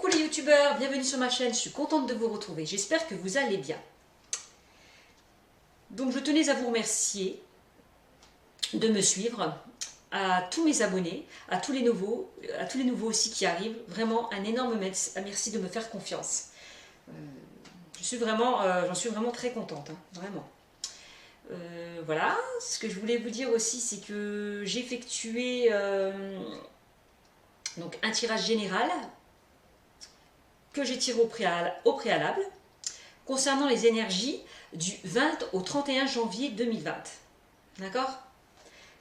Coucou les youtubeurs, bienvenue sur ma chaîne, je suis contente de vous retrouver, j'espère que vous allez bien. Donc je tenais à vous remercier de me suivre, à tous mes abonnés, à tous les nouveaux aussi qui arrivent, vraiment un énorme merci de me faire confiance. J'en suis vraiment très contente, hein, vraiment. Voilà, ce que je voulais vous dire aussi, c'est que j'ai effectué donc un tirage général que j'ai tiré au préalable concernant les énergies du 20 au 31 janvier 2020. D'accord?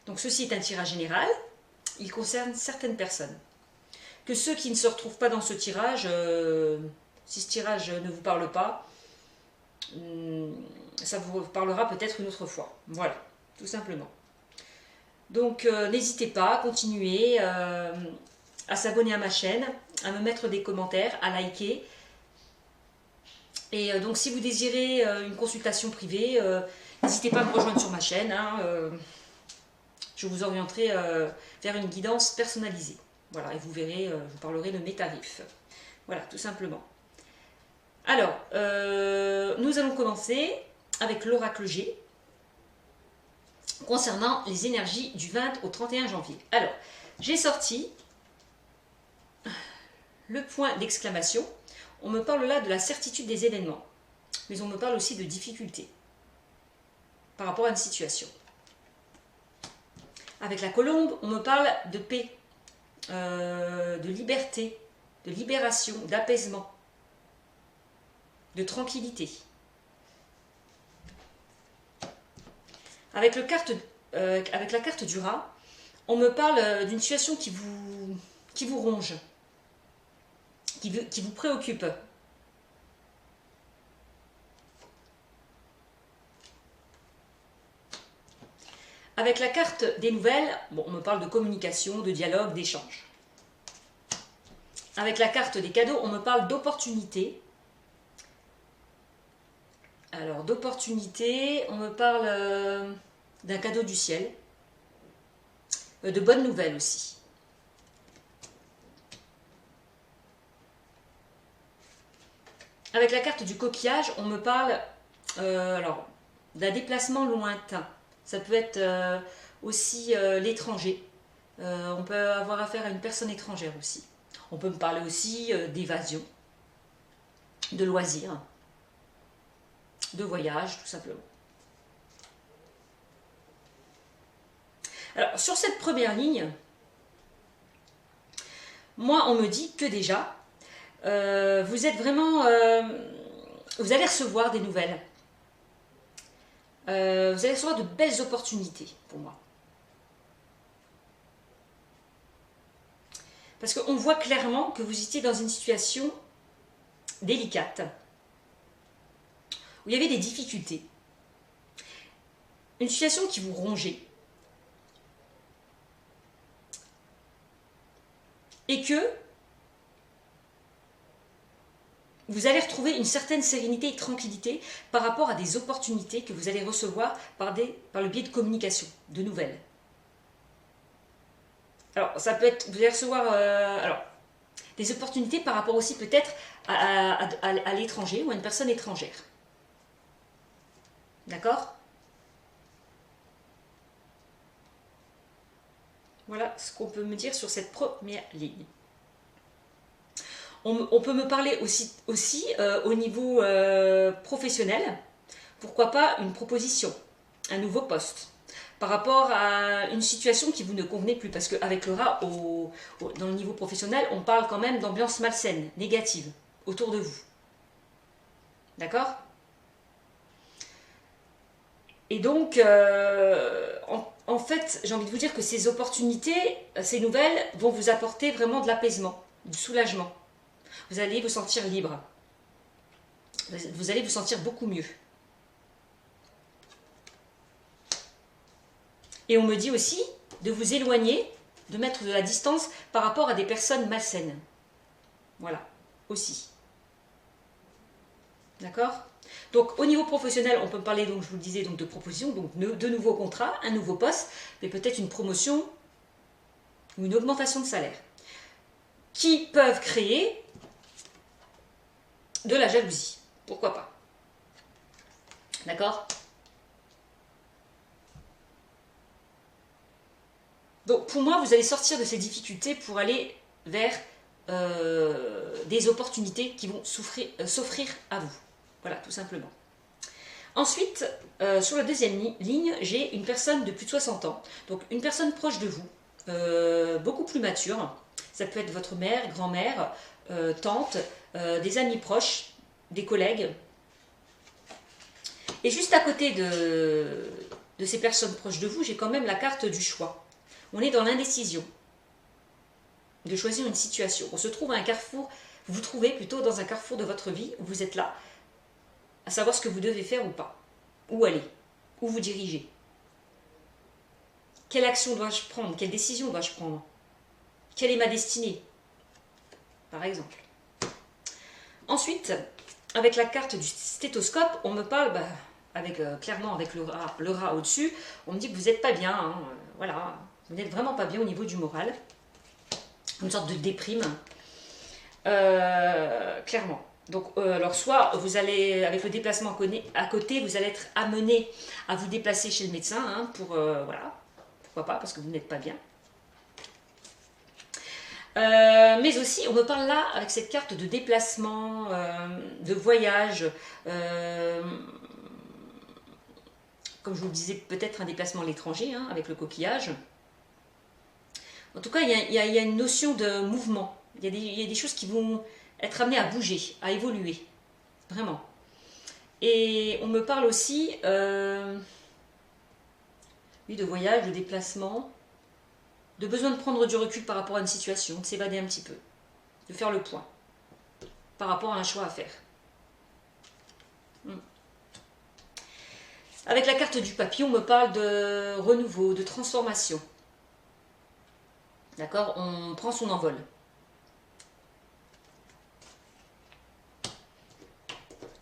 Donc ceci est un tirage général, il concerne certaines personnes. Que ceux qui ne se retrouvent pas dans ce tirage, si ce tirage ne vous parle pas, ça vous parlera peut-être une autre fois. Voilà, tout simplement. Donc n'hésitez pas à continuer à s'abonner à ma chaîne, à me mettre des commentaires, à liker. Et donc si vous désirez une consultation privée, n'hésitez pas à me rejoindre sur ma chaîne. Hein, je vous orienterai vers une guidance personnalisée. Voilà, et vous verrez, je vous parlerai de mes tarifs. Voilà, tout simplement. Alors, nous allons commencer avec l'oracle G concernant les énergies du 20 au 31 janvier. Alors, j'ai sorti le point d'exclamation. On me parle là de la certitude des événements, mais on me parle aussi de difficultés par rapport à une situation. Avec la colombe, on me parle de paix, de liberté, de libération, d'apaisement, de tranquillité. Avec la carte du rat, on me parle d'une situation qui vous ronge, qui vous préoccupe. Avec la carte des nouvelles, bon, on me parle de communication, de dialogue, d'échange. Avec la carte des cadeaux, on me parle d'opportunités. Alors, d'opportunités, on me parle d'un cadeau du ciel, de bonnes nouvelles aussi. Avec la carte du coquillage, on me parle d'un déplacement lointain. Ça peut être aussi l'étranger. On peut avoir affaire à une personne étrangère aussi. On peut me parler aussi d'évasion, de loisirs, de voyage, tout simplement. Alors, sur cette première ligne, moi, on me dit que déjà, vous êtes vraiment... vous allez recevoir des nouvelles. Vous allez recevoir de belles opportunités pour moi. Parce qu'on voit clairement que vous étiez dans une situation délicate, où il y avait des difficultés. Une situation qui vous rongeait. Et que vous allez retrouver une certaine sérénité et tranquillité par rapport à des opportunités que vous allez recevoir par le biais de communication, de nouvelles. Alors, ça peut être, vous allez recevoir des opportunités par rapport aussi peut-être à l'étranger ou à une personne étrangère. D'accord? Voilà ce qu'on peut me dire sur cette première ligne. On peut me parler aussi au niveau professionnel, pourquoi pas une proposition, un nouveau poste, par rapport à une situation qui vous ne convenait plus, parce qu'avec le rat, dans le niveau professionnel, on parle quand même d'ambiance malsaine, négative, autour de vous. D'accord? Et donc, en fait, j'ai envie de vous dire que ces opportunités, ces nouvelles, vont vous apporter vraiment de l'apaisement, du soulagement. Vous allez vous sentir libre. Vous allez vous sentir beaucoup mieux. Et on me dit aussi de vous éloigner, de mettre de la distance par rapport à des personnes malsaines. Voilà, aussi. D'accord? Donc au niveau professionnel, on peut parler, donc je vous le disais, donc de propositions, donc de nouveaux contrats, un nouveau poste, mais peut-être une promotion ou une augmentation de salaire, qui peuvent créer de la jalousie. Pourquoi pas? D'accord? Donc pour moi, vous allez sortir de ces difficultés pour aller vers des opportunités qui vont s'offrir à vous. Voilà, tout simplement. Ensuite, sur la deuxième ligne, j'ai une personne de plus de 60 ans. Donc une personne proche de vous, beaucoup plus mature. Ça peut être votre mère, grand-mère, tante, des amis proches, des collègues. Et juste à côté de ces personnes proches de vous, j'ai quand même la carte du choix. On est dans l'indécision de choisir une situation. On se trouve à un carrefour, vous vous trouvez plutôt dans un carrefour de votre vie où vous êtes là, à savoir ce que vous devez faire ou pas, où aller, où vous diriger. Quelle action dois-je prendre? Quelle décision dois-je prendre? Quelle est ma destinée? Par exemple. Ensuite, avec la carte du stéthoscope, on me parle, clairement avec le rat au-dessus, on me dit que vous n'êtes pas bien, hein, voilà, vous n'êtes vraiment pas bien au niveau du moral. Une sorte de déprime, clairement. Donc, alors soit vous allez, avec le déplacement à côté, vous allez être amené à vous déplacer chez le médecin, hein, pour, voilà, pourquoi pas, parce que vous n'êtes pas bien. Mais aussi, on me parle là, avec cette carte de déplacement, de voyage, comme je vous le disais, peut-être un déplacement à l'étranger, hein, avec le coquillage. En tout cas, il y a une notion de mouvement. Il y a des choses qui vont être amenées à bouger, à évoluer. Vraiment. Et on me parle aussi oui, de voyage, de déplacement, de besoin de prendre du recul par rapport à une situation, de s'évader un petit peu, de faire le point par rapport à un choix à faire. Avec la carte du papillon, on me parle de renouveau, de transformation. D'accord? On prend son envol.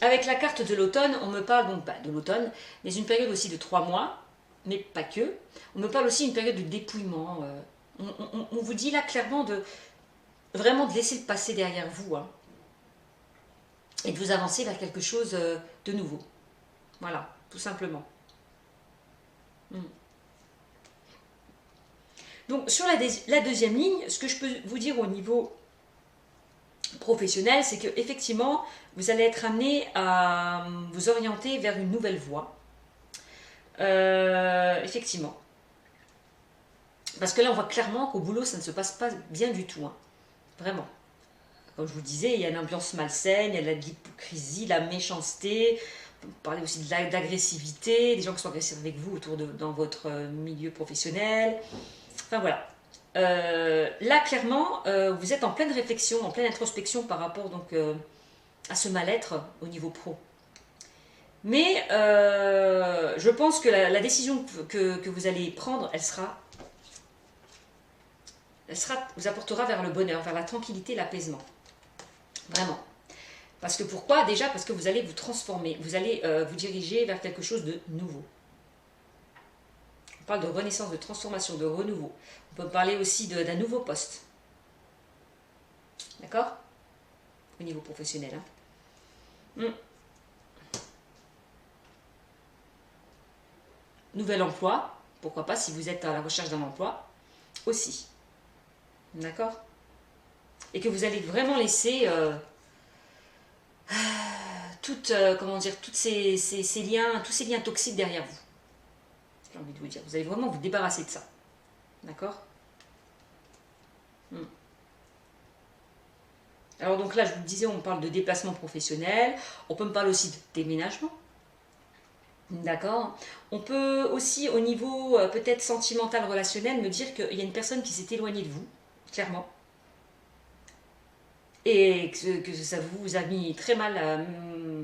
Avec la carte de l'automne, on me parle donc de l'automne, mais une période aussi de 3 mois, mais pas que. On me parle aussi d'une période de dépouillement. On vous dit là clairement vraiment de laisser le passé derrière vous, hein, et de vous avancer vers quelque chose de nouveau. Voilà, tout simplement. Donc sur la deuxième ligne, ce que je peux vous dire au niveau professionnel, c'est que effectivement, vous allez être amené à vous orienter vers une nouvelle voie. Effectivement. Parce que là, on voit clairement qu'au boulot, ça ne se passe pas bien du tout. Hein. Vraiment. Comme je vous disais, il y a une ambiance malsaine, il y a de l'hypocrisie, la méchanceté. On peut parler aussi de l'agressivité, des gens qui sont agressifs avec vous dans votre milieu professionnel. Enfin voilà. Là, clairement, vous êtes en pleine réflexion, en pleine introspection par rapport donc, à ce mal-être au niveau pro. Mais je pense que la décision que vous allez prendre, elle vous apportera vers le bonheur, vers la tranquillité, l'apaisement. Vraiment. Parce que pourquoi? Déjà parce que vous allez vous transformer, vous allez vous diriger vers quelque chose de nouveau. On parle de renaissance, de transformation, de renouveau. On peut parler aussi d'un nouveau poste. D'accord? Au niveau professionnel. Hein. Nouvel emploi, pourquoi pas, si vous êtes à la recherche d'un emploi, aussi. D'accord? Et que vous allez vraiment laisser comment dire, tous ces liens toxiques derrière vous. J'ai envie de vous dire. Vous allez vraiment vous débarrasser de ça. D'accord? Alors donc là, je vous le disais, on parle de déplacement professionnel. On peut me parler aussi de déménagement. D'accord. On peut aussi, au niveau peut-être sentimental, relationnel, me dire qu'il y a une personne qui s'est éloignée de vous, clairement. Et que ça vous a mis très mal,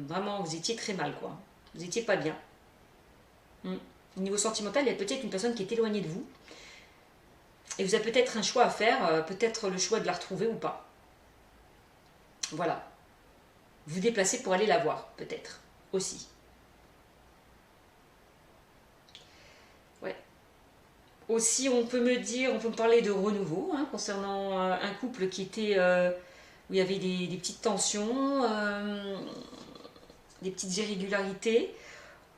vraiment, vous étiez très mal, quoi. Vous étiez pas bien. Au niveau sentimental, il y a peut-être une personne qui est éloignée de vous. Et vous avez peut-être un choix à faire, peut-être le choix de la retrouver ou pas. Voilà. Vous déplacez pour aller la voir, peut-être, aussi. Ouais. Aussi, on peut me parler de renouveau, hein, concernant un couple qui était où il y avait des petites tensions, des petites irrégularités.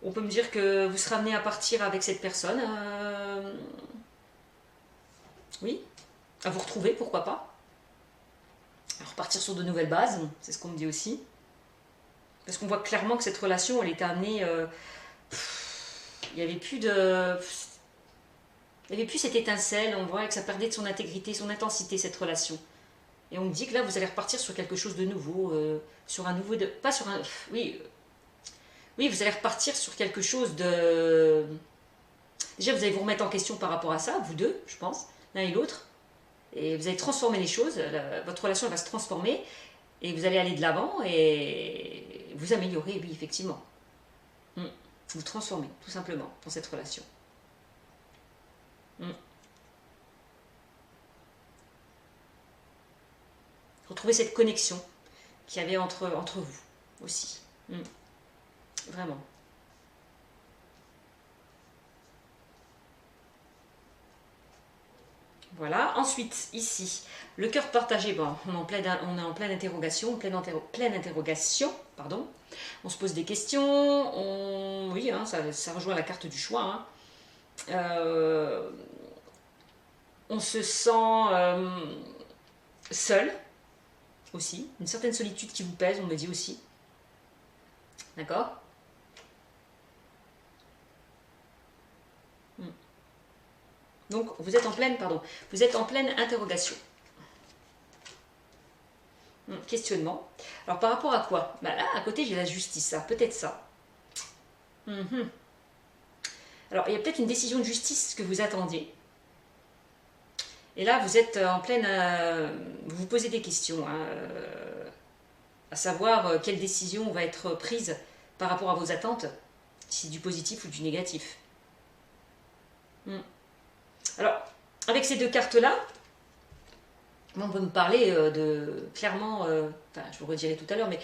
On peut me dire que vous serez amené à partir avec cette personne. Oui, à vous retrouver, pourquoi pas. À repartir sur de nouvelles bases, c'est ce qu'on me dit aussi. Parce qu'on voit clairement que cette relation, elle était amenée... il n'y avait plus de... Il n'y avait plus cette étincelle, on voit que ça perdait de son intégrité, son intensité, cette relation. Et on me dit que là, vous allez repartir sur quelque chose de nouveau, sur un nouveau... pas sur un... Oui, oui, vous allez repartir sur quelque chose de... Déjà, vous allez vous remettre en question par rapport à ça, vous deux, je pense, l'un et l'autre. Et vous allez transformer les choses, votre relation elle va se transformer, et vous allez aller de l'avant et vous améliorer, oui, effectivement. Vous transformez, tout simplement, dans cette relation. Retrouvez cette connexion qu'il y avait entre vous aussi. Vraiment. Voilà. Ensuite, ici, le cœur partagé. Bon, on est en pleine interrogation, pleine interrogation, pardon. On se pose des questions. Oui, hein, ça rejoint la carte du choix. Hein. On se sent seul aussi. Une certaine solitude qui vous pèse, on me dit aussi. D'accord? Donc, vous êtes en pleine interrogation. Questionnement. Alors, par rapport à quoi? Bah là, à côté, j'ai la justice, ça. Peut-être ça. Alors, il y a peut-être une décision de justice que vous attendiez. Et là, vous êtes en pleine... vous vous posez des questions. Hein, à savoir quelle décision va être prise par rapport à vos attentes. Si c'est du positif ou du négatif. Alors, avec ces deux cartes-là, on peut me parler clairement, enfin, je vous redirai tout à l'heure, mais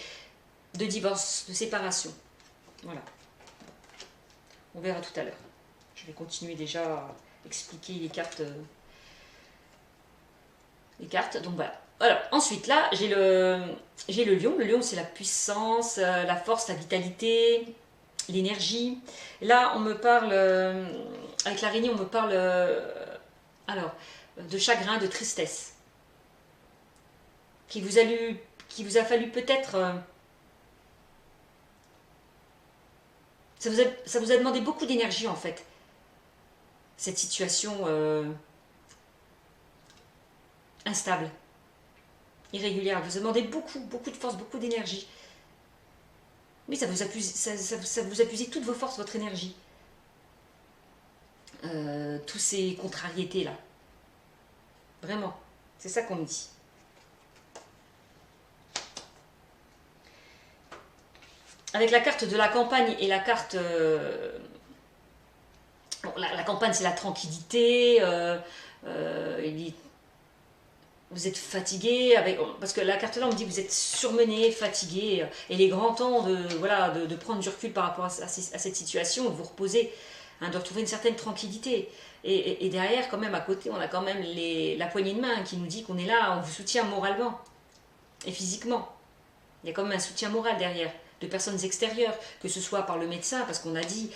de divorce, de séparation. Voilà. On verra tout à l'heure. Je vais continuer déjà à expliquer les cartes. Donc voilà. Alors, ensuite, là, j'ai le lion. Le lion, c'est la puissance, la force, la vitalité, l'énergie. Là, on me parle, avec l'araignée, on me parle, alors, de chagrin, de tristesse. Qui vous a fallu peut-être... ça vous a demandé beaucoup d'énergie, en fait. Cette situation instable, irrégulière. Vous a demandé beaucoup de force, beaucoup d'énergie. Oui, ça vous a usé toutes vos forces, votre énergie. Tous ces contrariétés-là. Vraiment. C'est ça qu'on me dit. Avec la carte de la campagne et la carte... bon, la campagne, c'est la tranquillité. Vous êtes fatigué, parce que la carte là, on me dit que vous êtes surmené, fatigué. Et il est grand temps de prendre du recul par rapport à cette situation, de vous reposer, hein, de retrouver une certaine tranquillité. Et derrière, quand même, à côté, on a quand même la poignée de main qui nous dit qu'on est là, on vous soutient moralement et physiquement. Il y a quand même un soutien moral derrière, de personnes extérieures, que ce soit par le médecin, parce qu'on a vu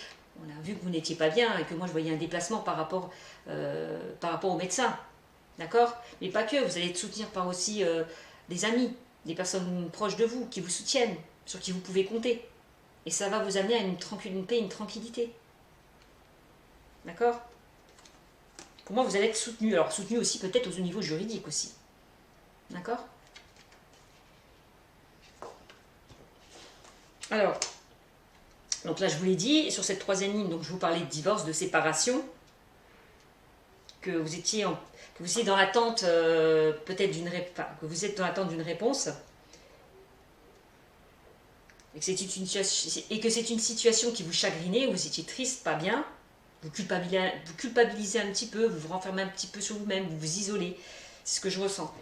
que vous n'étiez pas bien et que moi je voyais un déplacement par rapport au médecin. D'accord? Mais pas que, vous allez être soutenir par aussi des amis, des personnes proches de vous, qui vous soutiennent, sur qui vous pouvez compter. Et ça va vous amener à une paix, une tranquillité. D'accord? Pour moi, vous allez être soutenu. Alors, soutenu aussi peut-être au niveau juridique aussi. D'accord? Alors, donc là, je vous l'ai dit, sur cette troisième ligne, donc je vous parlais de divorce, de séparation, que vous étiez dans l'attente peut-être que vous êtes dans l'attente d'une réponse, et que c'est une situation qui vous chagrinait, où vous étiez triste, pas bien, vous culpabilisez un petit peu, vous vous renfermez un petit peu sur vous-même, vous vous isolez. C'est ce que je ressens.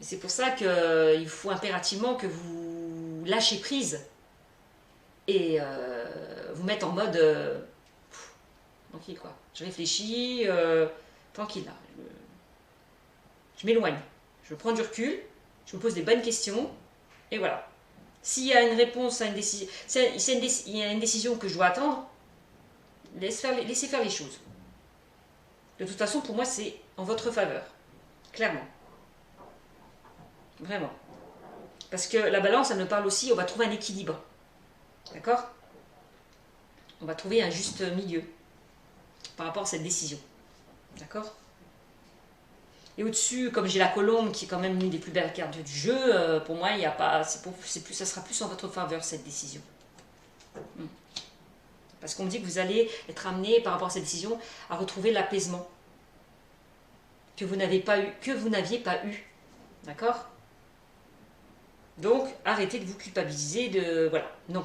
Et c'est pour ça qu'il faut impérativement que vous lâchez prise et vous mettez en mode tranquille quoi. Je réfléchis, tranquille là. Je m'éloigne. Je prends du recul, je me pose des bonnes questions, et voilà. S'il y a une réponse à une décision, il y a une décision que je dois attendre, laissez faire les choses. De toute façon, pour moi, c'est en votre faveur. Clairement. Vraiment. Parce que la balance, elle me parle aussi, on va trouver un équilibre. D'accord? On va trouver un juste milieu par rapport à cette décision. D'accord? Et au-dessus, comme j'ai la colombe, qui est quand même l'une des plus belles cartes du jeu, pour moi, il y a pas, ça sera plus en votre faveur, cette décision. Parce qu'on me dit que vous allez être amené, par rapport à cette décision, à retrouver l'apaisement que vous n'aviez pas eu. D'accord? Donc, arrêtez de vous culpabiliser de... Voilà, non.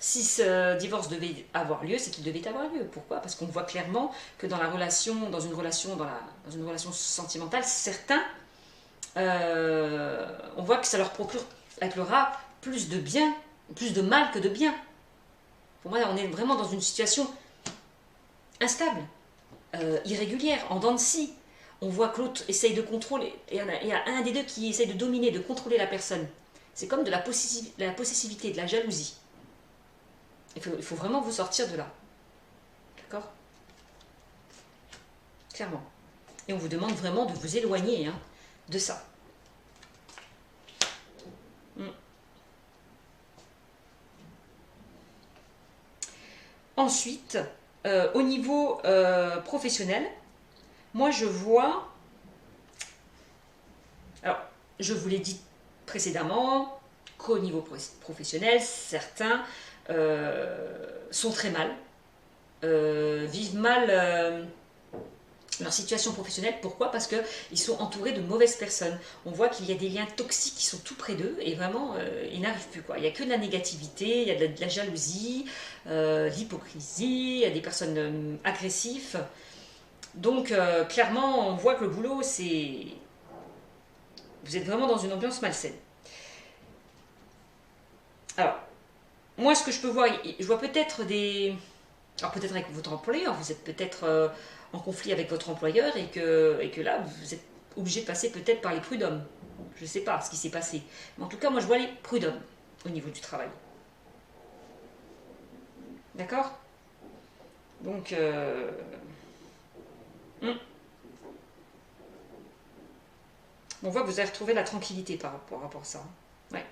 Si ce divorce devait avoir lieu, c'est qu'il devait avoir lieu. Pourquoi? Parce qu'on voit clairement que dans une relation sentimentale, certains, on voit que ça leur procurera plus de bien, plus de mal que de bien. Pour moi, on est vraiment dans une situation instable, irrégulière, en dents de scie. On voit que l'autre essaye de contrôler, et il y a un des deux qui essaye de dominer, de contrôler la personne. C'est comme de la possessivité, de la jalousie. Il faut vraiment vous sortir de là. D'accord? Clairement. Et on vous demande vraiment de vous éloigner de ça. Ensuite, au niveau professionnel, moi je vois... Alors, je vous l'ai dit précédemment, qu'au niveau professionnel, certains sont très mal, vivent mal leur situation professionnelle. Pourquoi? Parce qu'ils sont entourés de mauvaises personnes. On voit qu'il y a des liens toxiques qui sont tout près d'eux et vraiment, ils n'arrivent plus. Il n'y a que de la négativité, il y a de la jalousie, de l'hypocrisie, il y a des personnes agressives. Donc, clairement, on voit que le boulot, c'est... Vous êtes vraiment dans une ambiance malsaine. Alors, moi, ce que je peux voir, je vois peut-être des... Alors, peut-être avec votre employeur, vous êtes peut-être en conflit avec votre employeur et que là, vous êtes obligé de passer peut-être par les prud'hommes. Je ne sais pas ce qui s'est passé. Mais en tout cas, moi, je vois les prud'hommes au niveau du travail. D'accord? Donc, on voit que vous avez retrouvé la tranquillité par rapport à ça. Ouais.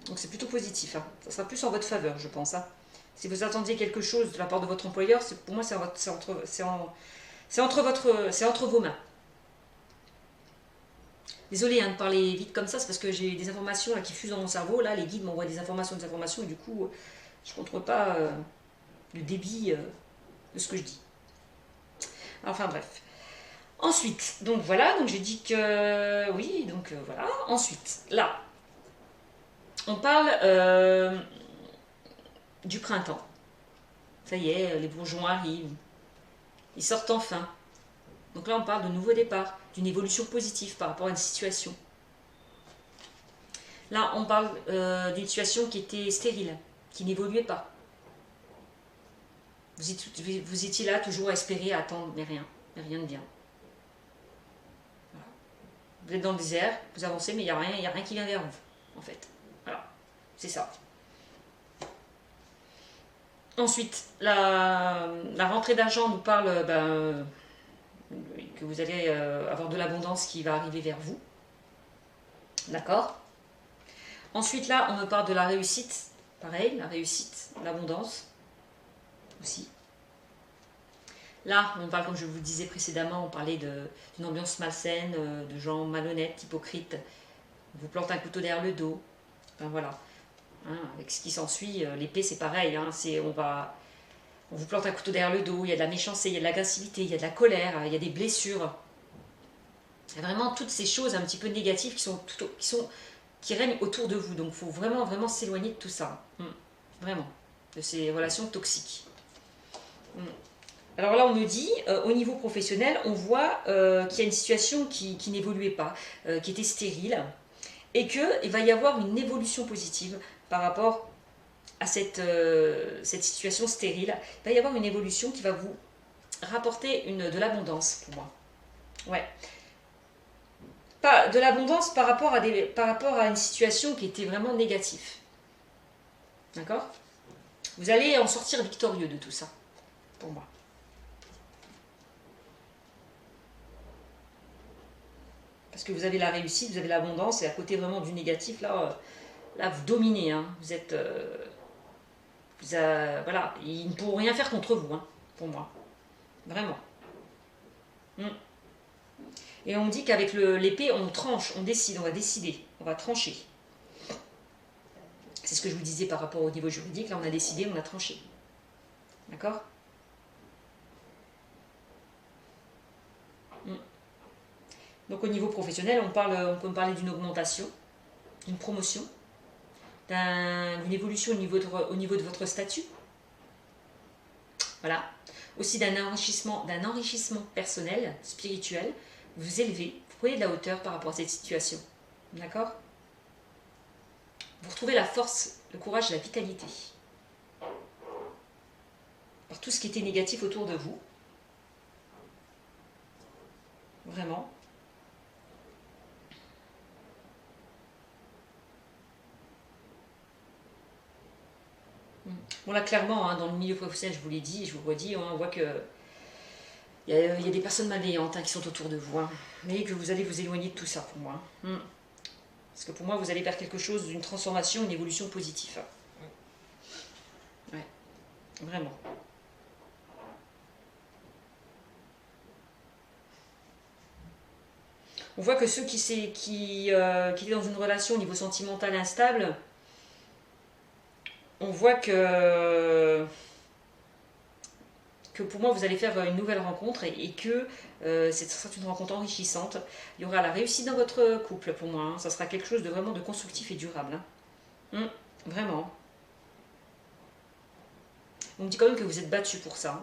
Donc c'est plutôt positif. Ça sera plus en votre faveur, je pense. Si vous attendiez quelque chose de la part de votre employeur, pour moi, c'est entre vos mains. Désolée de parler vite comme ça, c'est parce que j'ai des informations là, qui fusent dans mon cerveau. Là, les guides m'envoient des informations, et du coup, je ne contrôle pas le débit de ce que je dis. Enfin bref. Ensuite, donc voilà, donc j'ai dit que... Oui, donc voilà. Ensuite, là, on parle du printemps. Ça y est, les bourgeons arrivent. Ils sortent enfin. Donc là, on parle de nouveau départ, d'une évolution positive par rapport à une situation. Là, on parle d'une situation qui était stérile, qui n'évoluait pas. Vous étiez là, toujours à espérer, à attendre, mais rien de bien. Voilà. Vous êtes dans le désert, vous avancez, mais il n'y a rien qui vient vers vous, en fait. Voilà, c'est ça. Ensuite, la rentrée d'argent nous parle que vous allez avoir de l'abondance qui va arriver vers vous. D'accord? Ensuite, là, on me parle de la réussite. Pareil, la réussite, l'abondance aussi. Là, on parle, comme je vous le disais précédemment, on parlait d'une ambiance malsaine, de gens malhonnêtes, hypocrites. On vous plante un couteau derrière le dos. Enfin, voilà. Avec ce qui s'ensuit, l'épée c'est pareil, on vous plante un couteau derrière le dos, il y a de la méchanceté, il y a de l'agressivité, il y a de la colère, il y a des blessures. Il y a vraiment toutes ces choses un petit peu négatives qui règnent autour de vous. Donc il faut vraiment, vraiment s'éloigner de tout ça. Vraiment, de ces relations toxiques. Alors là, on me dit, au niveau professionnel, on voit qu'il y a une situation qui n'évoluait pas, qui était stérile, et qu'il va y avoir une évolution positive par rapport à cette situation stérile. Il va y avoir une évolution qui va vous rapporter de l'abondance pour moi. Ouais. Pas de l'abondance par rapport à une situation qui était vraiment négative. D'accord? Vous allez en sortir victorieux de tout ça, pour moi. Parce que vous avez la réussite, vous avez l'abondance, et à côté vraiment du négatif, là vous dominez. Hein. Vous êtes... voilà, ils ne pourront rien faire contre vous, hein, pour moi. Vraiment. Mm. Et on dit qu'avec l'épée, on tranche, on décide, on va décider, on va trancher. C'est ce que je vous disais par rapport au niveau juridique. Là, on a décidé, on a tranché. D'accord? Mm. Donc, au niveau professionnel, on peut me parler d'une augmentation, d'une promotion, d'une évolution au niveau de votre statut. Voilà. Aussi d'un enrichissement personnel, spirituel. Vous élevez, vous prenez de la hauteur par rapport à cette situation. D'accord? Vous retrouvez la force, le courage et la vitalité. Par tout ce qui était négatif autour de vous. Vraiment. Bon là clairement, hein, dans le milieu professionnel, je vous l'ai dit, je vous le redis, hein, on voit que il y a des personnes malveillantes hein, qui sont autour de vous. Hein, mais que vous allez vous éloigner de tout ça pour moi. Parce que pour moi, vous allez faire quelque chose d'une transformation, une évolution positive. Ouais, vraiment. On voit que ceux qui étaient dans une relation au niveau sentimental instable, on voit que pour moi vous allez faire une nouvelle rencontre et que ce sera une rencontre enrichissante. Il y aura la réussite dans votre couple pour moi. Hein. Ça sera quelque chose de vraiment de constructif et durable. Hein. Vraiment. On me dit quand même que vous êtes battu pour ça.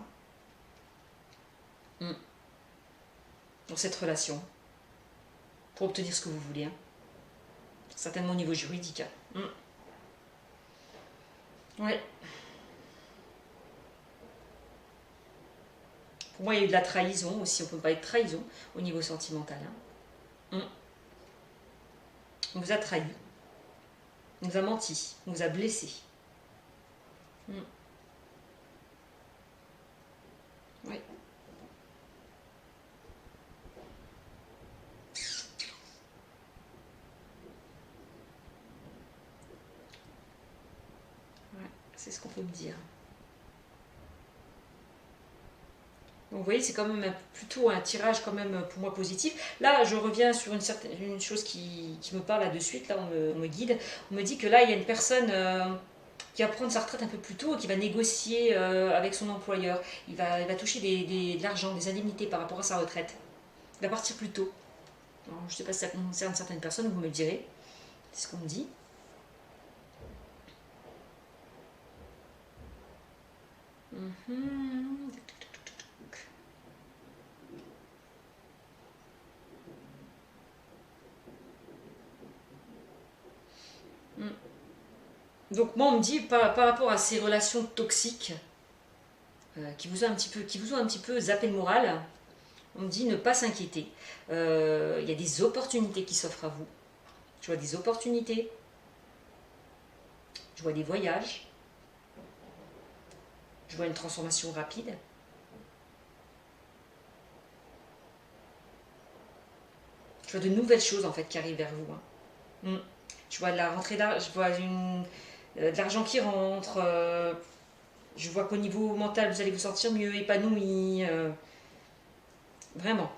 Hein. Dans cette relation. Pour obtenir ce que vous voulez. Hein. Certainement au niveau juridique. Hein. Ouais. Pour moi, il y a eu de la trahison aussi. On peut parler de trahison au niveau sentimental. Hein. On vous a trahi. On vous a menti. On vous a blessé. Oui. Ouais, c'est ce qu'on peut me dire. Donc, vous voyez, c'est quand même plutôt un tirage quand même pour moi positif. Là, je reviens sur une chose qui me parle là de suite. Là, on me guide. On me dit que là, il y a une personne qui va prendre sa retraite un peu plus tôt et qui va négocier avec son employeur. Il va toucher de l'argent, des indemnités par rapport à sa retraite. Il va partir plus tôt. Alors, je ne sais pas si ça concerne certaines personnes, vous me le direz. C'est ce qu'on me dit. Donc moi on me dit par rapport à ces relations toxiques qui vous ont un petit peu zappé le moral, on me dit ne pas s'inquiéter. Il y a des opportunités qui s'offrent à vous. Je vois des opportunités. Je vois des voyages. Je vois une transformation rapide. Je vois de nouvelles choses en fait qui arrivent vers vous. Hein. Je vois de la rentrée d'argent, je vois de l'argent qui rentre. Je vois qu'au niveau mental, vous allez vous sentir mieux, épanoui. Vraiment.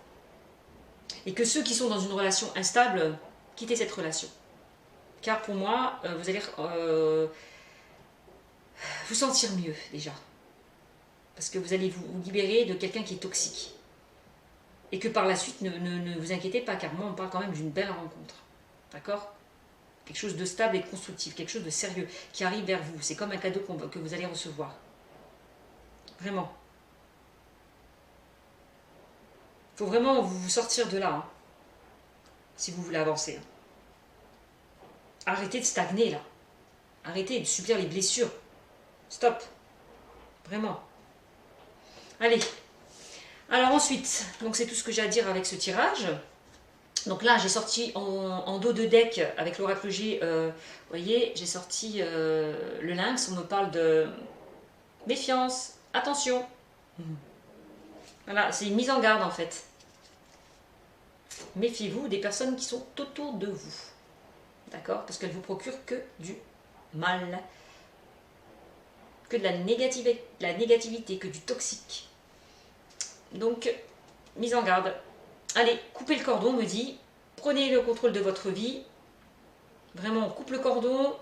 Et que ceux qui sont dans une relation instable, quittez cette relation. Car pour moi, vous allez vous sentir mieux déjà. Parce que vous allez vous libérer de quelqu'un qui est toxique. Et que par la suite, ne vous inquiétez pas, car moi, on parle quand même d'une belle rencontre. D'accord? Quelque chose de stable et de constructif, quelque chose de sérieux qui arrive vers vous. C'est comme un cadeau que vous allez recevoir. Vraiment. Il faut vraiment vous sortir de là, hein, si vous voulez avancer. Hein. Arrêtez de stagner là. Arrêtez de subir les blessures. Stop. Vraiment. Allez. Alors ensuite, donc c'est tout ce que j'ai à dire avec ce tirage. Donc là, j'ai sorti en dos de deck avec l'oracle G, vous voyez, j'ai sorti le lynx. On me parle de méfiance, attention. Voilà, c'est une mise en garde en fait. Méfiez-vous des personnes qui sont autour de vous. D'accord? Parce qu'elles vous procurent que du mal. Que de la négativité, que du toxique. Donc, mise en garde. Allez, coupez le cordon, me dit. Prenez le contrôle de votre vie. Vraiment, on coupe le cordon.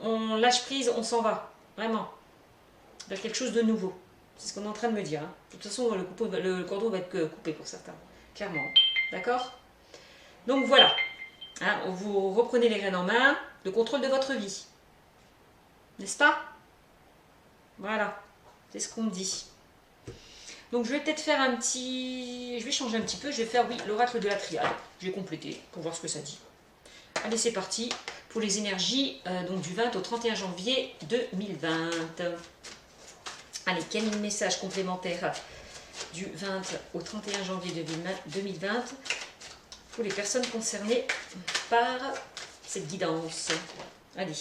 On lâche prise, on s'en va. Vraiment. Vers quelque chose de nouveau. C'est ce qu'on est en train de me dire. Hein. De toute façon, le cordon va être coupé pour certains. Clairement. D'accord? Donc voilà. Hein, vous reprenez les rênes en main. Le contrôle de votre vie. N'est-ce pas? Voilà. C'est ce qu'on me dit. Donc je vais peut-être faire un petit... Je vais changer un petit peu. Je vais faire, oui, l'oracle de la triade. Je vais compléter pour voir ce que ça dit. Allez, c'est parti pour les énergies donc du 20 au 31 janvier 2020. Allez, quel message complémentaire du 20 au 31 janvier 2020 pour les personnes concernées par cette guidance. Allez,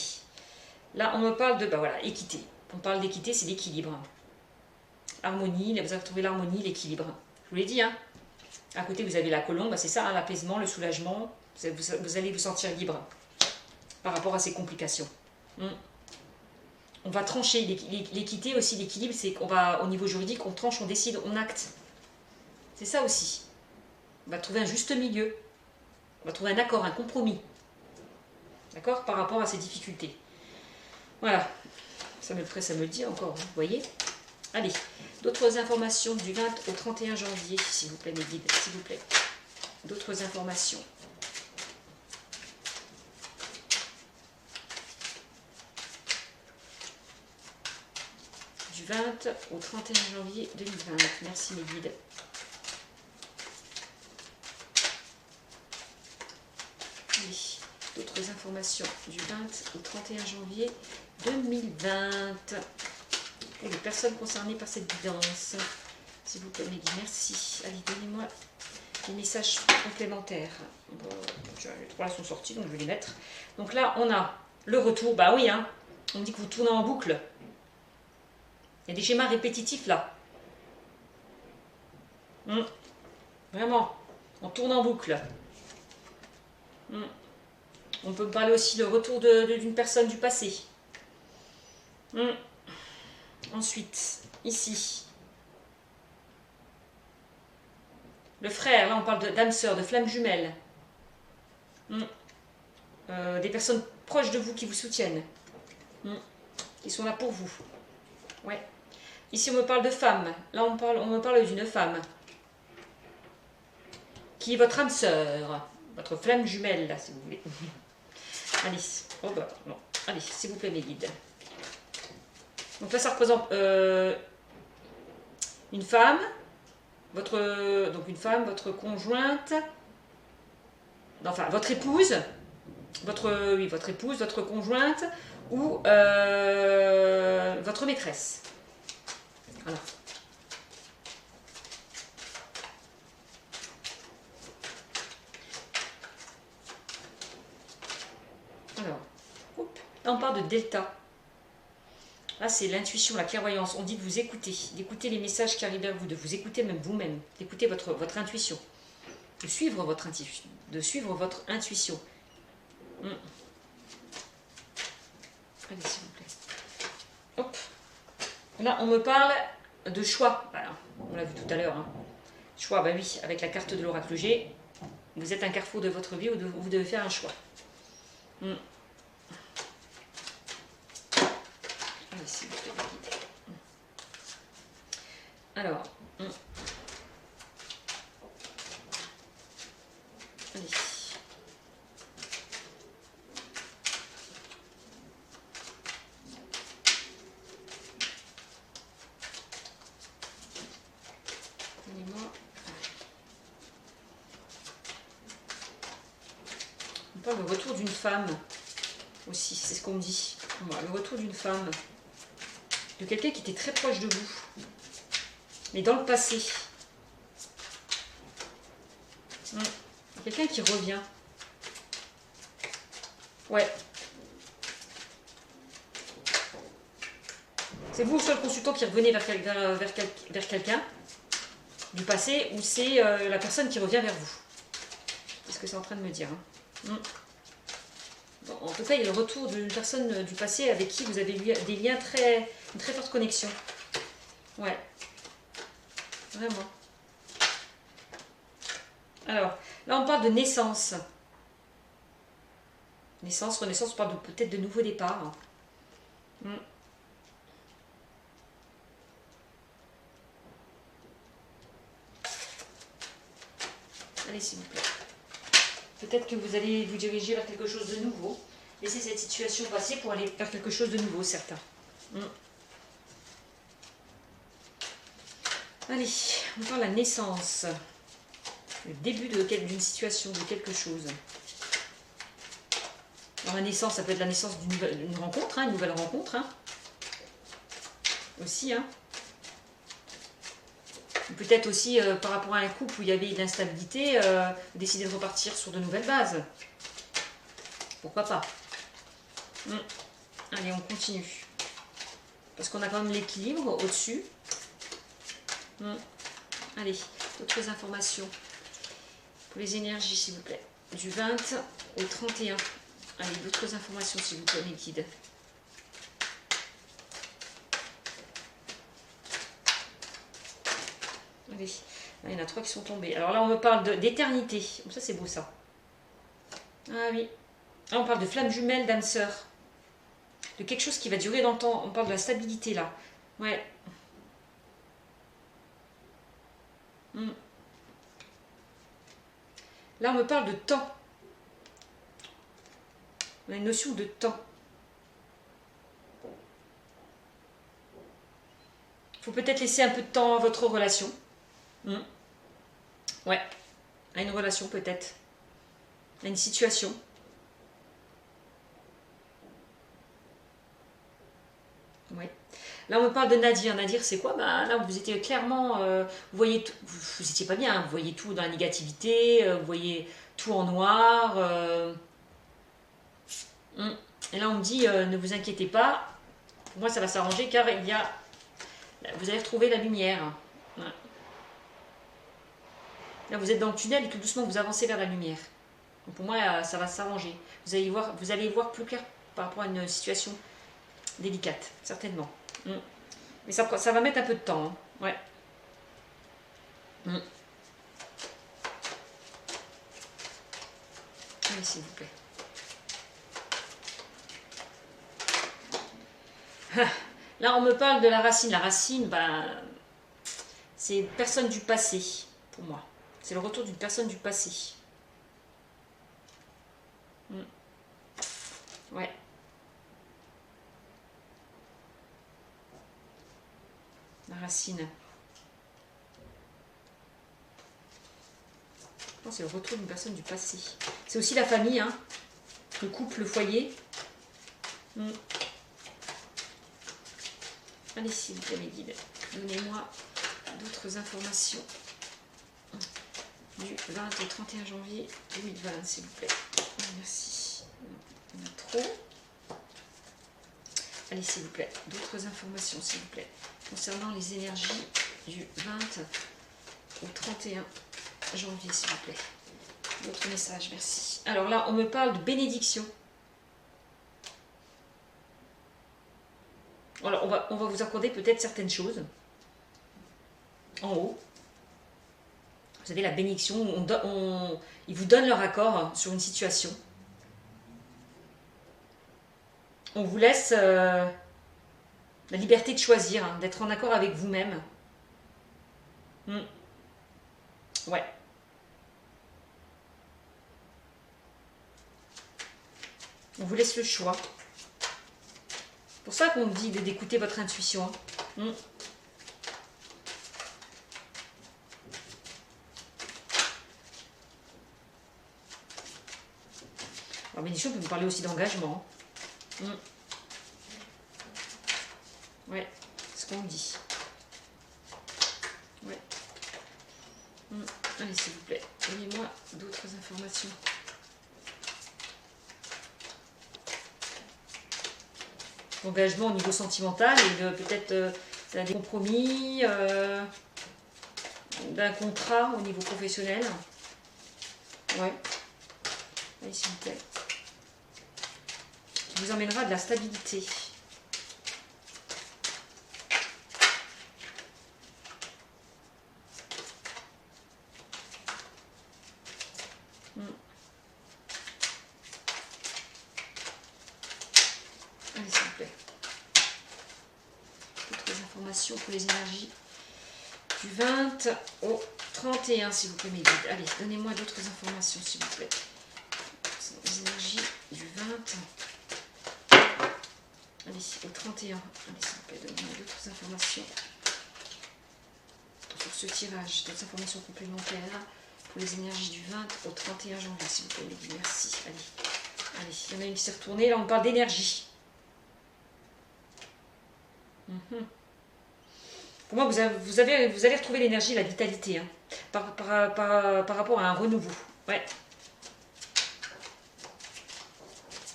là on me parle de, bah voilà, équité. On parle d'équité, c'est l'équilibre. Harmonie, là vous avez trouvé l'harmonie, l'équilibre. Je vous l'ai dit, hein. À côté vous avez la colombe, c'est ça, hein, l'apaisement, le soulagement. Vous allez vous sentir libre par rapport à ces complications. On va trancher. L'équité aussi, l'équilibre, c'est qu'on va, au niveau juridique, on tranche, on décide, on acte. C'est ça aussi. On va trouver un juste milieu. On va trouver un accord, un compromis. D'accord? Par rapport à ces difficultés. Voilà. Ça me le dit encore, vous voyez? Allez, d'autres informations du 20 au 31 janvier, s'il vous plaît, mes guides, s'il vous plaît. D'autres informations. Du 20 au 31 janvier 2020. Merci, mes guides. Oui, d'autres informations du 20 au 31 janvier 2020. Pour les personnes concernées par cette guidance. S'il vous plaît, mes guides, merci. Allez, donnez-moi les messages complémentaires. Bon, les trois là sont sortis, donc je vais les mettre. Donc là, on a le retour. Bah oui, hein. On me dit que vous tournez en boucle. Il y a des schémas répétitifs là. Vraiment, on tourne en boucle. On peut parler aussi le retour d'une personne du passé. Ensuite, ici, le frère, là on parle d'âme sœur, de flamme jumelle. Des personnes proches de vous qui vous soutiennent. Qui sont là pour vous. Ouais. Ici on me parle de femme. Là on me parle d'une femme. Qui est votre âme sœur. Votre flamme jumelle, là, si vous voulez. Allez. Oh bah non. Allez, s'il vous plaît, mes guides. Donc là, ça représente une femme, votre conjointe, enfin votre épouse, votre épouse, votre conjointe ou votre maîtresse. Voilà. Alors, là on parle de delta. Là, c'est l'intuition, la clairvoyance. On dit de vous écouter, d'écouter les messages qui arrivent vers vous, de vous écouter même vous-même, d'écouter votre intuition, de suivre votre intuition, Allez, s'il vous plaît. Hop. Là, on me parle de choix. Voilà. On l'a vu tout à l'heure. Hein. Choix, bah oui, avec la carte de l'oracle G. Vous êtes un carrefour de votre vie où vous devez faire un choix. S'il vous plaît, alors, allez. Donnez-moi. On parle du retour d'une femme aussi, c'est ce qu'on me dit. Voilà, le retour d'une femme. De quelqu'un qui était très proche de vous, mais dans le passé. Quelqu'un qui revient. Ouais. C'est vous, soit le consultant qui revenait vers quelqu'un du passé, ou c'est la personne qui revient vers vous. C'est ce que c'est en train de me dire. Hein. Bon, en tout cas, il y a le retour d'une personne du passé avec qui vous avez eu des liens une très forte connexion. Ouais. Vraiment. Alors, là, on parle de naissance. Naissance, renaissance, on parle peut-être de nouveau départ. Allez, s'il vous plaît. Peut-être que vous allez vous diriger vers quelque chose de nouveau. Laissez cette situation passer pour aller vers quelque chose de nouveau, certains. Allez, on parle de la naissance. Le début d'une situation, de quelque chose. Alors la naissance, ça peut être la naissance d'une rencontre, une nouvelle rencontre. Aussi, peut-être aussi par rapport à un couple où il y avait de l'instabilité, décider de repartir sur de nouvelles bases. Pourquoi pas. Allez, on continue. Parce qu'on a quand même l'équilibre au-dessus. Allez, d'autres informations. Pour les énergies, s'il vous plaît. Du 20 au 31. Allez, d'autres informations, s'il vous plaît, mes guides. Allez, là, il y en a 3 qui sont tombés. Alors là, on me parle d'éternité. Ça, c'est beau, ça. Ah oui. Là, on parle de flamme jumelle, d'âme sœur. De quelque chose qui va durer dans le temps. On parle de la stabilité, là. Ouais. Là, on me parle de temps. On a une notion de temps. Il faut peut-être laisser un peu de temps à votre relation. Ouais. À une relation, peut-être. À une situation. Ouais. Là, on me parle de Nadir. Nadir, c'est quoi? Là, vous étiez clairement... vous voyez tout, vous étiez pas bien. Vous voyez tout dans la négativité. Vous voyez tout en noir. Et là, on me dit, ne vous inquiétez pas. Pour moi, ça va s'arranger car il y a... Vous allez retrouver la lumière. Ouais. Là, vous êtes dans le tunnel et tout doucement, vous avancez vers la lumière. Donc, pour moi, ça va s'arranger. Vous allez voir plus clair par rapport à une situation délicate, certainement. Mais ça va mettre un peu de temps. Ouais. Allez, s'il vous plaît. Là, on me parle de la racine. La racine, c'est une personne du passé, pour moi. C'est le retour d'une personne du passé. Ouais. La racine. C'est le retour d'une personne du passé. C'est aussi la famille, le couple, le foyer. Allez, s'il vous plaît, mes guides, donnez-moi d'autres informations du 20 au 31 janvier 2020, s'il vous plaît. Merci. Il y en a trop. Allez, s'il vous plaît, d'autres informations, s'il vous plaît, concernant les énergies du 20 au 31 janvier, s'il vous plaît. D'autres messages, merci. Alors là, on me parle de bénédiction. Alors, on va vous accorder peut-être certaines choses. En haut. Vous avez la bénédiction. Ils vous donnent leur accord sur une situation. On vous laisse la liberté de choisir, d'être en accord avec vous-même. Ouais. On vous laisse le choix. C'est pour ça qu'on vous dit d'écouter votre intuition. Alors, bénédiction peut vous parler aussi d'engagement. Ouais, c'est ce qu'on dit. Ouais. Allez, s'il vous plaît, donnez-moi d'autres informations. Engagement au niveau sentimental et peut-être des compromis, d'un contrat au niveau professionnel. Ouais. Allez, s'il vous plaît. Qui vous emmènera de la stabilité. Allez, s'il vous plaît. D'autres informations pour les énergies du 20 au 31, s'il vous plaît, mes guides. Allez, donnez-moi d'autres informations, s'il vous plaît. Les énergies du 20. Allez, au 31. Allez, s'il vous plaît, donnez-moi d'autres informations sur ce tirage. D'autres informations complémentaires pour les énergies du 20 au 31 janvier, s'il vous plaît, mes guides. Merci. Allez. Allez, il y en a une qui s'est retournée. Là, on parle d'énergie. Pour moi, vous allez retrouver l'énergie, la vitalité, hein, par rapport à un renouveau. Ouais.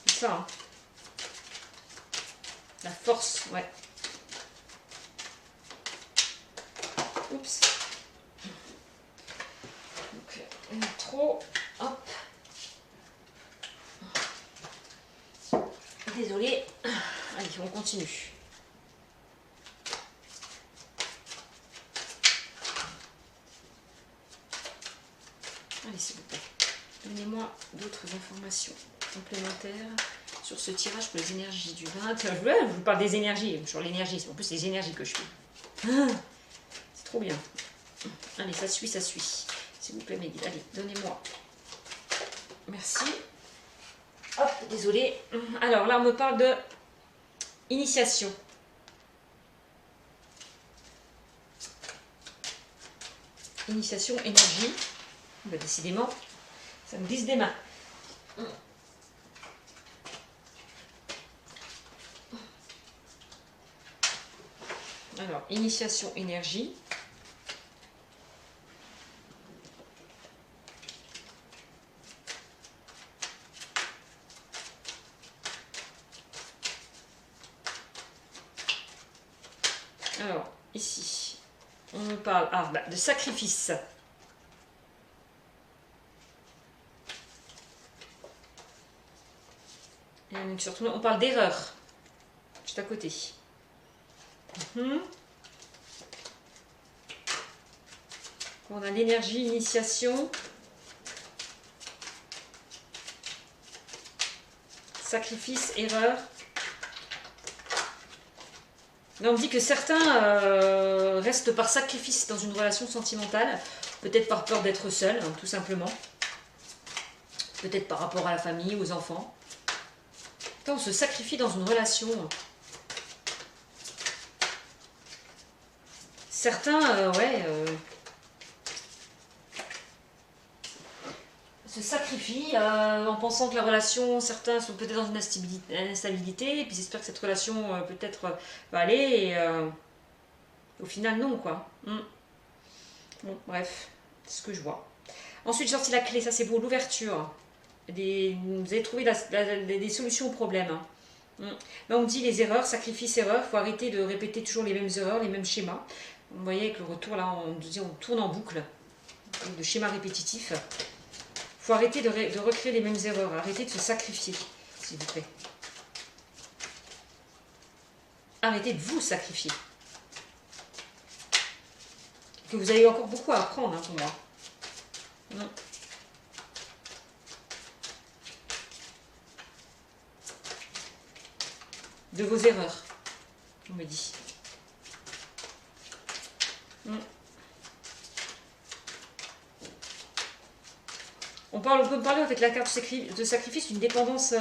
C'est ça. Hein. La force, ouais. Oups. Donc, trop. Hop. Désolée. Allez, on continue. Allez, s'il vous plaît, donnez-moi d'autres informations complémentaires sur ce tirage pour les énergies du 20. Je vous parle des énergies, sur l'énergie, c'est en plus les énergies que je fais. C'est trop bien. Allez, ça suit, s'il vous plaît, mes guides. Allez, donnez-moi. Merci. Hop, désolé. Alors là, on me parle de initiation. Initiation, énergie. Bah, décidément, ça me glisse des mains. Alors, initiation, énergie. Alors, ici, on me parle de sacrifice. Et surtout, on parle d'erreur. Juste à côté. On a l'énergie, initiation. Sacrifice, erreur. Là, on me dit que certains restent par sacrifice dans une relation sentimentale. Peut-être par peur d'être seul, hein, tout simplement. Peut-être par rapport à la famille, aux enfants. On se sacrifie dans une relation. Certains, se sacrifient en pensant que la relation, certains sont peut-être dans une instabilité, et puis ils espèrent que cette relation peut-être va aller, et au final non, quoi. Bon, bref, c'est ce que je vois. Ensuite, j'ai sorti la clé, ça c'est beau, l'ouverture. Vous allez trouver des solutions aux problèmes. Là, on dit les erreurs, sacrifice, erreur. Il faut arrêter de répéter toujours les mêmes erreurs, les mêmes schémas. Vous voyez avec le retour, là, on tourne en boucle de schémas répétitifs. Il faut arrêter de recréer les mêmes erreurs. Arrêter de se sacrifier, s'il vous plaît. Arrêtez de vous sacrifier. Que vous avez encore beaucoup à apprendre, hein, pour moi. De vos erreurs, on me dit. On peut parler avec la carte de sacrifice d'une dépendance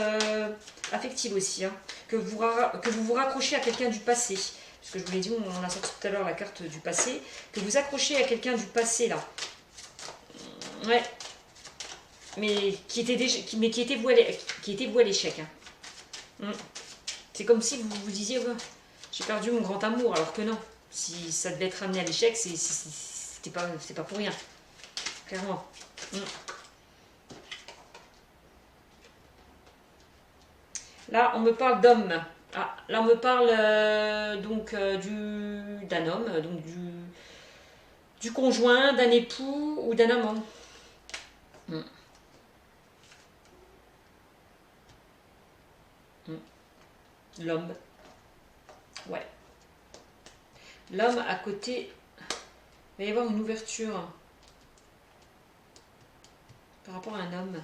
affective aussi, hein, que vous vous raccrochez à quelqu'un du passé. Parce que je vous l'ai dit, on a sorti tout à l'heure la carte du passé, que vous accrochez à quelqu'un du passé là. Ouais. Mais qui était voué à l'échec. Hein. C'est comme si vous vous disiez, ouais, j'ai perdu mon grand amour, alors que non. Si ça devait être amené à l'échec, c'est pas pour rien. clairement. Là, on me parle d'homme. Ah, là, on me parle donc d'un homme, donc du conjoint, d'un époux ou d'un amant. L'homme. Ouais. L'homme à côté. Il va y avoir une ouverture par rapport à un homme.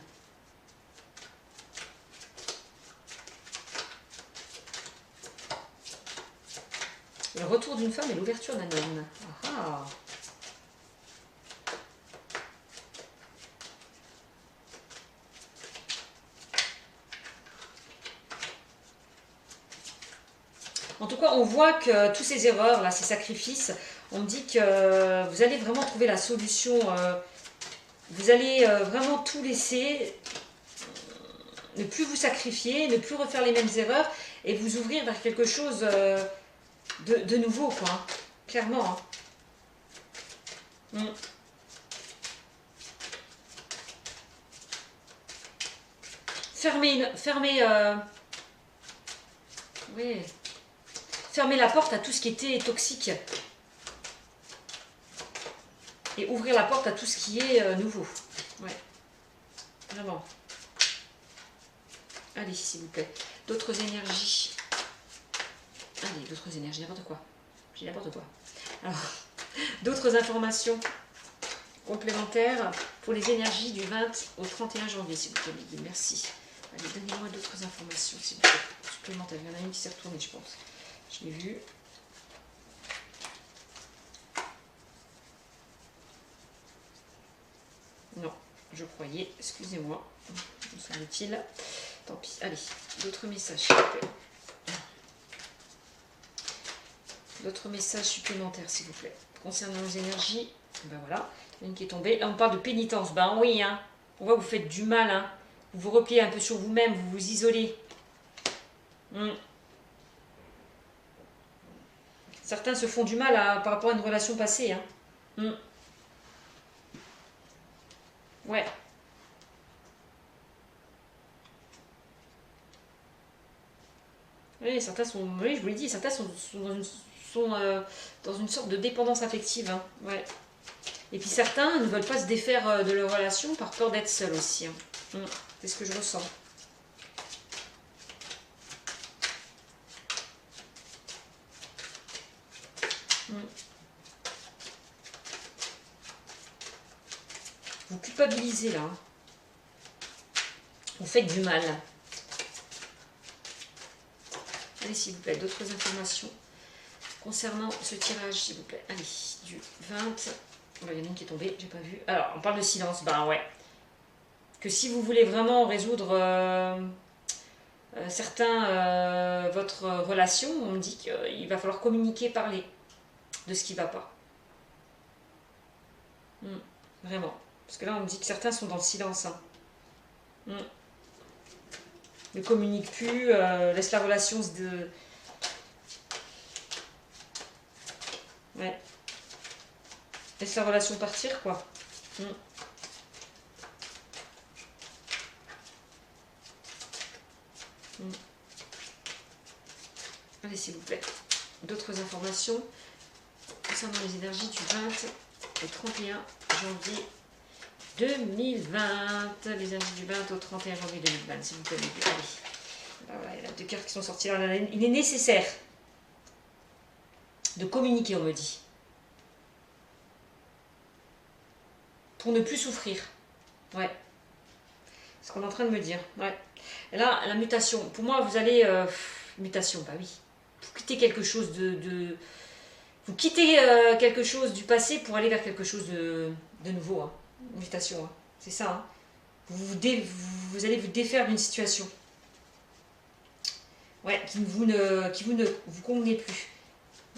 Le retour d'une femme et l'ouverture d'un homme. Ah. En tout cas, on voit que tous ces erreurs, là, ces sacrifices, on dit que vous allez vraiment trouver la solution. Vous allez vraiment tout laisser, ne plus vous sacrifier, ne plus refaire les mêmes erreurs et vous ouvrir vers quelque chose de nouveau, quoi. Hein. Clairement. Hein. Oui. Fermer la porte à tout ce qui était toxique. Et ouvrir la porte à tout ce qui est nouveau. Ouais. Vraiment. Allez, s'il vous plaît. D'autres énergies. Allez, d'autres énergies, n'importe quoi. J'ai n'importe quoi. Alors, d'autres informations complémentaires pour les énergies du 20 au 31 janvier, s'il vous plaît. Merci. Allez, donnez-moi d'autres informations, s'il vous plaît. Supplémentaires. Il y en a une qui s'est retournée, je pense. Je l'ai vue. Non, je croyais. Excusez-moi. Me semble-t-il. Tant pis. Allez, d'autres messages, s'il vous plaît. D'autres messages supplémentaires, s'il vous plaît. Concernant les énergies, ben voilà, une qui est tombée. Là, on parle de pénitence. Ben oui, hein. On voit que vous faites du mal, hein. Vous vous repliez un peu sur vous-même, vous vous isolez. Certains se font du mal par rapport à une relation passée, hein. Ouais. Oui, certains sont, oui, je vous l'ai dit, certains sont dans une sorte de dépendance affective. Hein. Ouais. Et puis certains ne veulent pas se défaire de leur relation par peur d'être seuls aussi. Hein. C'est ce que je ressens. Vous culpabilisez là. Hein. Vous faites du mal. Allez, s'il vous plaît, d'autres informations concernant ce tirage, s'il vous plaît. Allez, du 20. Il y en a une qui est tombée, j'ai pas vu. Alors, on parle de silence. Ben ouais. Que si vous voulez vraiment résoudre votre relation, on me dit qu'il va falloir communiquer, parler de ce qui ne va pas. Vraiment. Parce que là, on me dit que certains sont dans le silence. Hein. Ne communiquent plus, laissent la relation Ouais. Laisse la relation partir, quoi. Allez, s'il vous plaît. D'autres informations concernant les énergies du 20 au 31 janvier 2020. Les énergies du 20 au 31 janvier 2020, s'il vous plaît. Allez. Voilà, il y a 2 cartes qui sont sorties. Là, il est nécessaire de communiquer, on me dit. Pour ne plus souffrir. Ouais. C'est ce qu'on est en train de me dire. Ouais. Et là, la mutation. Pour moi, vous allez... mutation, bah oui. Vous quittez quelque chose vous quittez quelque chose du passé pour aller vers quelque chose de nouveau. Hein. Mutation, hein. C'est ça. Hein. Vous allez vous défaire d'une situation. Ouais, qui ne vous convenez plus.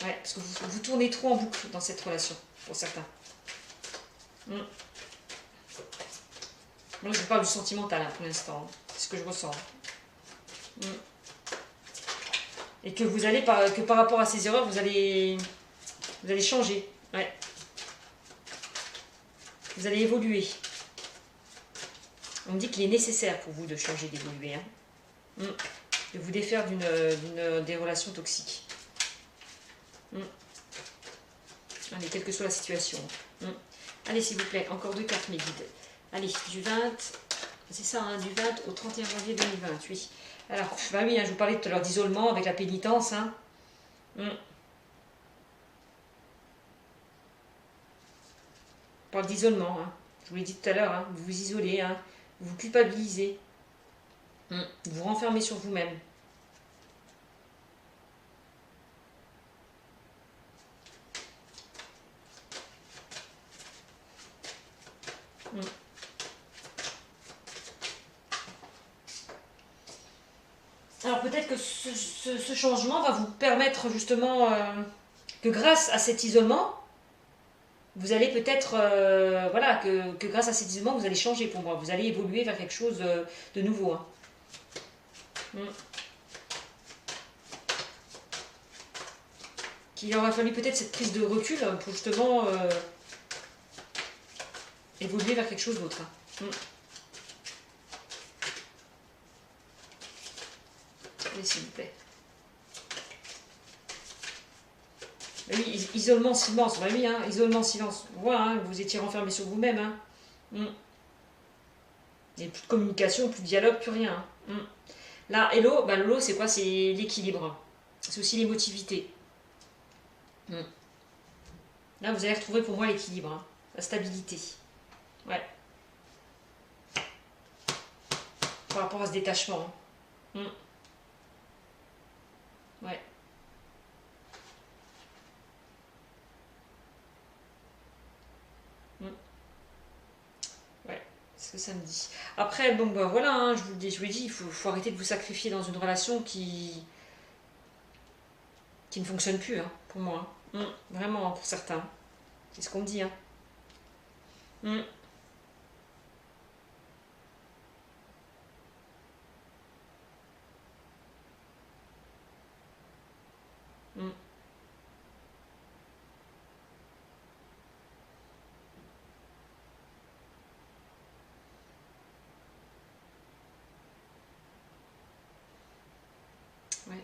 Ouais, parce que vous tournez trop en boucle dans cette relation, pour certains. Moi, je vous parle du sentimental hein, pour l'instant. Hein. C'est ce que je ressens. Et que vous allez, que par rapport à ces erreurs, vous allez changer. Ouais. Vous allez évoluer. On me dit qu'il est nécessaire pour vous de changer, d'évoluer. Hein. De vous défaire des relations toxiques. Allez, quelle que soit la situation. Allez, s'il vous plaît, encore 2 cartes, mes guides. Allez, du 20, c'est ça, hein, du 20 au 31 janvier 2020, oui. Alors, bah oui, hein, je vous parlais tout à l'heure d'isolement avec la pénitence. Hein. On parle d'isolement, hein. Je vous l'ai dit tout à l'heure, hein. Vous vous isolez, hein. Vous vous culpabilisez. Vous vous renfermez sur vous-même. Alors peut-être que ce changement va vous permettre justement que grâce à cet isolement, vous allez peut-être, voilà, que grâce à cet isolement, vous allez changer pour moi. Vous allez évoluer vers quelque chose de nouveau. Hein. Qu'il aura fallu peut-être cette prise de recul pour justement évoluer vers quelque chose d'autre. Hein. Allez, s'il vous plaît. Oui, isolement, silence. Bah oui, hein, isolement, silence. On voit, hein, vous étiez renfermé sur vous-même. Hein. Il n'y a plus de communication, plus de dialogue, plus rien. Hein. Là, hello, bah, l'eau, c'est quoi? C'est l'équilibre. C'est aussi l'émotivité. Là, vous allez retrouver pour moi l'équilibre, hein, la stabilité. Ouais. Par rapport à ce détachement. Hein. Ouais. Ouais, c'est ce que ça me dit. Après, bon, bah voilà, hein, je vous le dis, il faut arrêter de vous sacrifier dans une relation qui ne fonctionne plus, hein, pour moi. Vraiment, hein, pour certains. C'est ce qu'on me dit. Hein. Mm. Mm. Ouais.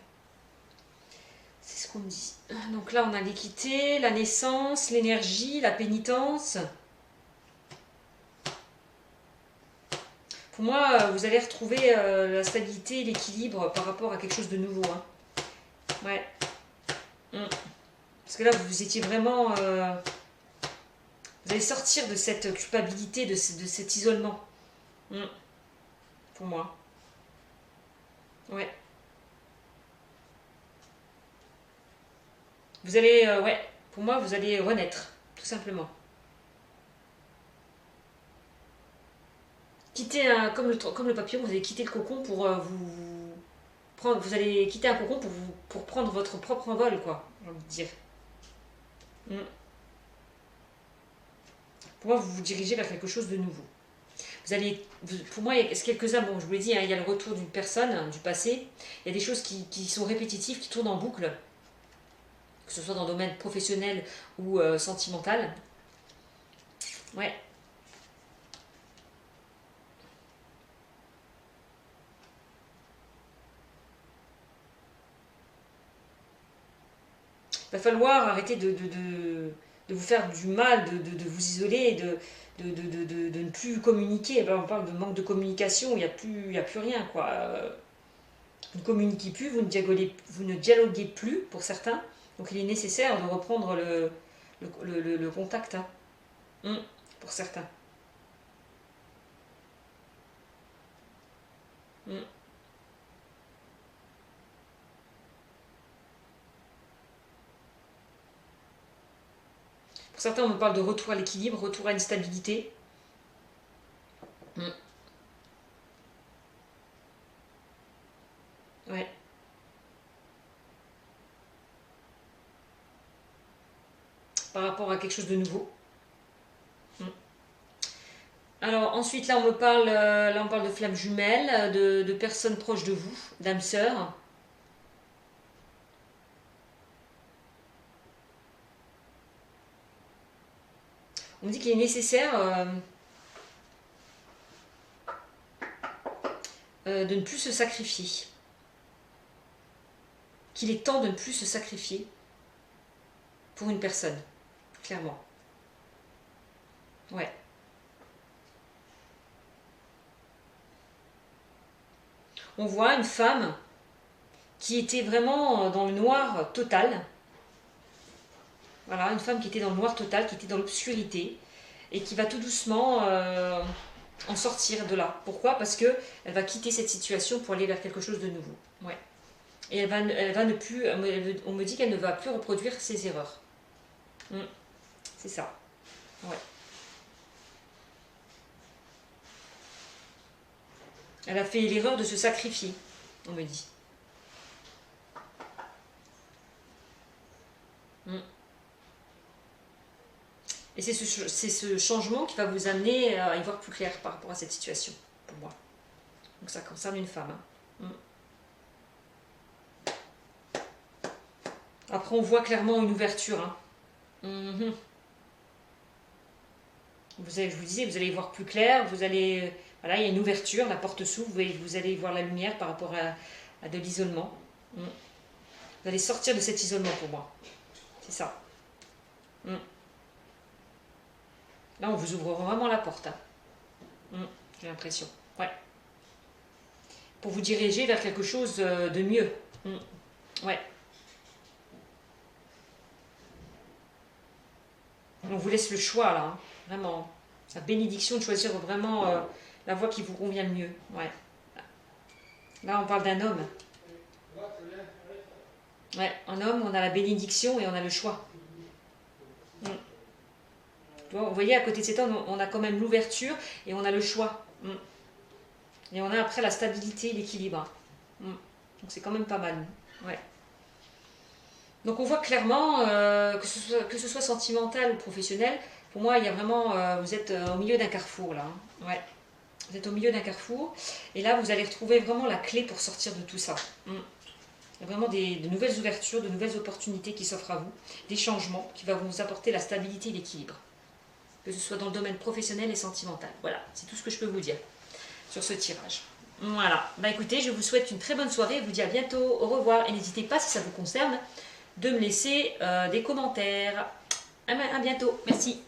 C'est ce qu'on me dit. Donc là, on a l'équité, la naissance, l'énergie, la pénitence. Pour moi, vous allez retrouver la stabilité, l'équilibre par rapport à quelque chose de nouveau. Hein. Ouais. Parce que là, vous étiez vraiment... vous allez sortir de cette culpabilité, de cet isolement. Pour moi. Ouais. Vous allez... ouais. Pour moi, vous allez renaître. Tout simplement. Quitter un... Comme le papillon, vous allez quitter le cocon pour vous... prendre... Vous allez quitter un cocon pour prendre votre propre envol, quoi. J'ai envie de dire. Pour moi, vous vous dirigez vers quelque chose de nouveau. Vous allez, pour moi, il y a quelques-uns, bon, je vous l'ai dit, hein, il y a le retour d'une personne, hein, du passé. Il y a des choses qui sont répétitives, qui tournent en boucle, que ce soit dans le domaine professionnel ou sentimental. Ouais. Il va falloir arrêter de vous faire du mal, de vous isoler, de ne plus communiquer. Ben, on parle de manque de communication, il n'y a plus rien, quoi. Vous ne communiquez plus, vous ne dialoguez plus pour certains. Donc il est nécessaire de reprendre le contact, hein, pour certains. Pour certains, on me parle de retour à l'équilibre, retour à une stabilité. Ouais. Par rapport à quelque chose de nouveau. Alors ensuite, là, on parle de flammes jumelles, de personnes proches de vous, d'âmes sœurs. On me dit qu'il est nécessaire de ne plus se sacrifier. Qu'il est temps de ne plus se sacrifier pour une personne, clairement. Ouais. On voit une femme qui était vraiment dans le noir total. Voilà, une femme qui était dans le noir total, qui était dans l'obscurité et qui va tout doucement en sortir de là. Pourquoi? Parce que elle va quitter cette situation pour aller vers quelque chose de nouveau. Ouais. Et elle va ne plus, on me dit qu'elle ne va plus reproduire ses erreurs. C'est ça. Ouais. Elle a fait l'erreur de se sacrifier, on me dit. Et c'est ce changement qui va vous amener à y voir plus clair par rapport à cette situation, pour moi. Donc ça concerne une femme. Après, on voit clairement une ouverture. Je vous disais, vous allez y voir plus clair, vous allez... Voilà, il y a une ouverture, la porte s'ouvre, vous allez voir la lumière par rapport à de l'isolement. Vous allez sortir de cet isolement pour moi. C'est ça. Là, on vous ouvre vraiment la porte. J'ai l'impression. Ouais. Pour vous diriger vers quelque chose de mieux. Ouais. On vous laisse le choix, là. Vraiment. La bénédiction de choisir vraiment la voie qui vous convient le mieux. Ouais. Là, on parle d'un homme. Ouais, un homme, on a la bénédiction et on a le choix. Vous voyez, à côté de cet homme, on a quand même l'ouverture et on a le choix. Et on a après la stabilité et l'équilibre. Donc c'est quand même pas mal. Ouais. Donc on voit clairement, que ce soit sentimental ou professionnel, pour moi, il y a vraiment, vous êtes au milieu d'un carrefour là. Ouais. Vous êtes au milieu d'un carrefour et là, vous allez retrouver vraiment la clé pour sortir de tout ça. Il y a vraiment de nouvelles ouvertures, de nouvelles opportunités qui s'offrent à vous, des changements qui vont vous apporter la stabilité et l'équilibre. Que ce soit dans le domaine professionnel et sentimental. Voilà, c'est tout ce que je peux vous dire sur ce tirage. Voilà, bah écoutez, je vous souhaite une très bonne soirée, je vous dis à bientôt, au revoir, et n'hésitez pas, si ça vous concerne, de me laisser des commentaires. À bientôt, merci.